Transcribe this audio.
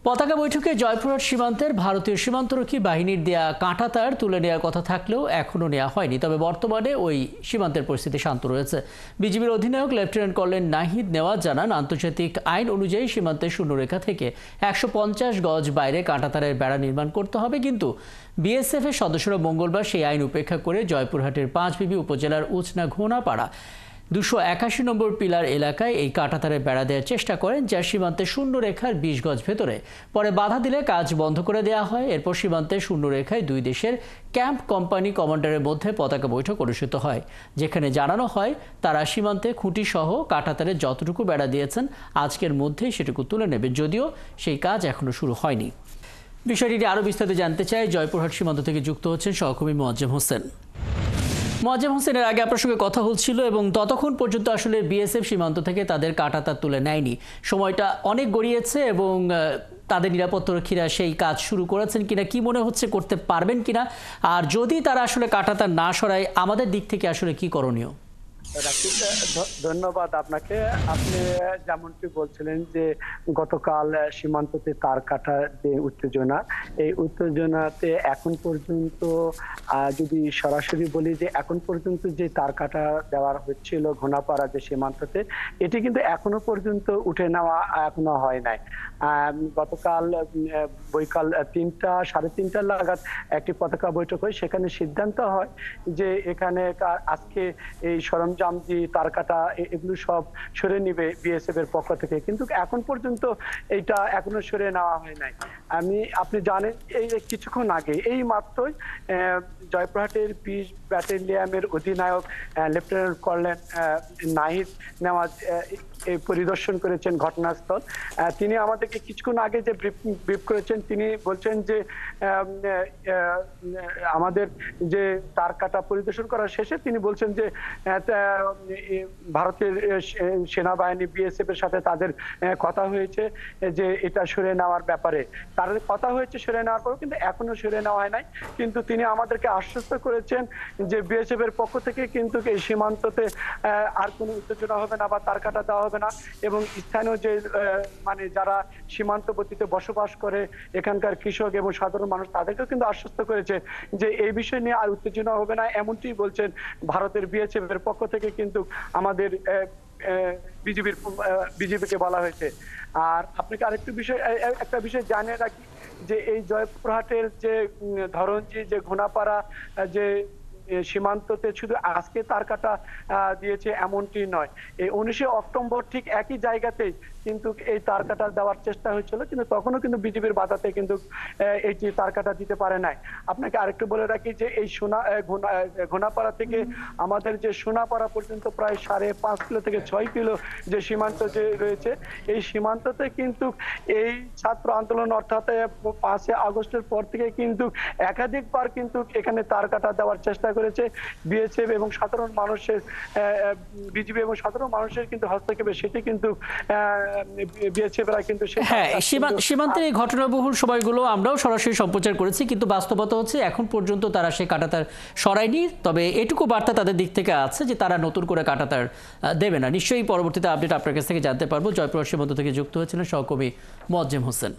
পতাকা বৈঠকে জয়পুরহাট সীমান্তের ভারতীয় সীমান্তরক্ষী বাহিনীর দেয়া কাঁটাতার তুলে নেওয়ার কথা থাকলেও এখনও নেওয়া হয়নি। তবে বর্তমানে ওই সীমান্তের পরিস্থিতি শান্ত রয়েছে। বিজিবির অধিনায়ক লেফটেন্যান্ট কর্নেল নাহিদ নেওয়াজ জানান, আন্তর্জাতিক আইন অনুযায়ী সীমান্তের শূন্যরেখা থেকে ১৫০ গজ বাইরে কাঁটাতারের বেড়া নির্মাণ করতে হবে, কিন্তু বিএসএফ এর সদস্যরা মঙ্গলবার সেই আইন উপেক্ষা করে জয়পুরহাটের পাঁচবিবি উপজেলার উচনা ঘোনাপাড়া ২৮১ নম্বর পিলার এলাকায় এই কাঁটাতারের বেড়া দেওয়ার চেষ্টা করেন, যা সীমান্তে শূন্যরেখার ২০ গজ ভেতরে। পরে বাধা দিলে কাজ বন্ধ করে দেওয়া হয়। এরপর সীমান্তে শূন্যরেখায় দুই দেশের ক্যাম্প কোম্পানি কমান্ডারের মধ্যে পতাকা বৈঠক অনুষ্ঠিত হয়, যেখানে জানানো হয় তারা সীমান্তে খুঁটি সহ কাঁটাতারের যতটুকু বেড়া দিয়েছেন আজকের মধ্যেই সেটুকু তুলে নেবে, যদিও সেই কাজ এখনো শুরু হয়নি। বিষয়টি আরও বিস্তারিত জানতে চাই জয়পুরহাট সীমান্ত থেকে যুক্ত হচ্ছেন সহকর্মী মোয়াজ্জেম হোসেন। মোয়াজ্জেম হোসেনের আগে আপনার সঙ্গে কথা হচ্ছিল এবং ততক্ষণ পর্যন্ত আসলে বিএসএফ সীমান্ত থেকে তাদের কাঁটাতার তুলে নেয়নি। সময়টা অনেক গড়িয়েছে এবং তাদের নিরাপত্তারক্ষীরা সেই কাজ শুরু করেছেন কিনা, কি মনে হচ্ছে করতে পারবেন কিনা, আর যদি তারা আসলে কাঁটাতার না সরায় আমাদের দিক থেকে আসলে কি করণীয়? ধন্যবাদ আপনাকে। আপনি যেমনটি বলছিলেন যে গতকাল সীমান্ততে তার কাটার যে উত্তেজনা, এই উত্তেজনাতে এখন পর্যন্ত যদি সরাসরি বলি যে এখন পর্যন্ত যে তার কাটা দেওয়া হচ্ছিল ঘোনাপাড়া যে সীমান্ততে, এটি কিন্তু এখনো পর্যন্ত উঠে নেওয়া এখনো হয় নাই। গতকাল বৈকাল ৩টা সাড়ে ৩টা নাগাদ একটি পতাকা বৈঠক হয়, সেখানে সিদ্ধান্ত হয় যে এখানে আজকে এই সরঞ্জাম যে তার কাটা এগুলো সব সরে নিবে বিএসএফ এর পক্ষ থেকে, কিন্তু এখন পর্যন্ত এইটা এখনো সরে নেওয়া হয় নাই। আপনি জানেন এই কিছুক্ষণ আগে এই মাত্রই জয়পুরহাটের ২০ ব্যাটালিয়নের অধিনায়ক লেফটেন্যান্ট কর্নেল নাহিদ নেওয়াজ পরিদর্শন করেছেন ঘটনাস্থল। তিনি আমাদেরকে কিছুক্ষণ আগে যে ব্রিফ করেছেন, তিনি বলছেন যে আমাদের যে তার কাটা পরিদর্শন করার শেষে তিনি বলছেন যে ভারতের সেনাবাহিনী বিএসএফ এর সাথে তাদের কথা হয়েছে যে এটা সরে নেওয়ার ব্যাপারে। তাদের কথা হয়েছে সরে নেওয়ার পর, কিন্তু এখনো সরে নেওয়া হয় নাই। কিন্তু তিনি আমাদেরকে আশ্বস্ত করেছেন যে বিএসএফ এর পক্ষ থেকে কিন্তু এই সীমান্ততে আর কোনো উত্তেজনা হবে না বা তার কাটা দেওয়া হবে না, এবং স্থানীয় যে মানে যারা সীমান্তবর্তীতে বসবাস করে এখানকার কৃষক এবং সাধারণ মানুষ, তাদেরকেও কিন্তু আশ্বস্ত করেছে যে এই বিষয় নিয়ে আর উত্তেজনা হবে না, এমনটি বলছেন ভারতের বিএসএফ এর পক্ষ থেকে কিন্তু আমাদের বিজিবিকে বলা হয়েছে। আর আপনাকে আরেকটু একটা বিষয় জানিয়ে রাখি যে এই জয়পুরহাটের যে ধরঞ্জি যে ঘোনাপাড়া যে সীমান্ততে শুধু আজকে তার কাটা দিয়েছে এমনটি নয়, এই ১৯ অক্টোবর ঠিক একই জায়গাতেই কিন্তু এই তার কাটা দেওয়ার চেষ্টা হয়েছিল, কিন্তু তখনও কিন্তু বিজিবির বাধাতে কিন্তু এইটি তার কাটা দিতে পারে নাই। আপনাকে আরেকটু বলে রাখি যে এই ঘোনাপাড়া থেকে আমাদের যে সোনাপাড়া পর্যন্ত প্রায় ৫.৫ কিলো থেকে ৬ কিলো যে সীমান্ত যে রয়েছে, এই সীমান্ততে কিন্তু এই ছাত্র আন্দোলন অর্থাৎ ৫ আগস্টের পর থেকে কিন্তু একাধিকবার কিন্তু এখানে তার কাটা দেওয়ার চেষ্টা করেছে বিএসএফ এবং সাধারণ মানুষের বিজিবি এবং সাধারণ মানুষের কিন্তু হস্তক্ষেপে সেটি কিন্তু সীমান্তের এই ঘটনাবহুল সময়গুলো আমরাও সরাসরি সম্প্রচার করেছি, কিন্তু বাস্তবতা হচ্ছে এখন পর্যন্ত তারা সেই কাঁটাতার সরায়নি। তবে এটুকু বার্তা তাদের দিক থেকে আছে যে তারা নতুন করে কাঁটাতার দেবে না। নিশ্চয়ই পরবর্তীতে আপডেট আপনার কাছ থেকে জানতে পারবো। জয়পুরহাট সীমান্ত থেকে যুক্ত হয়েছিলেন সহকর্মী মোয়াজ্জেম হোসেন।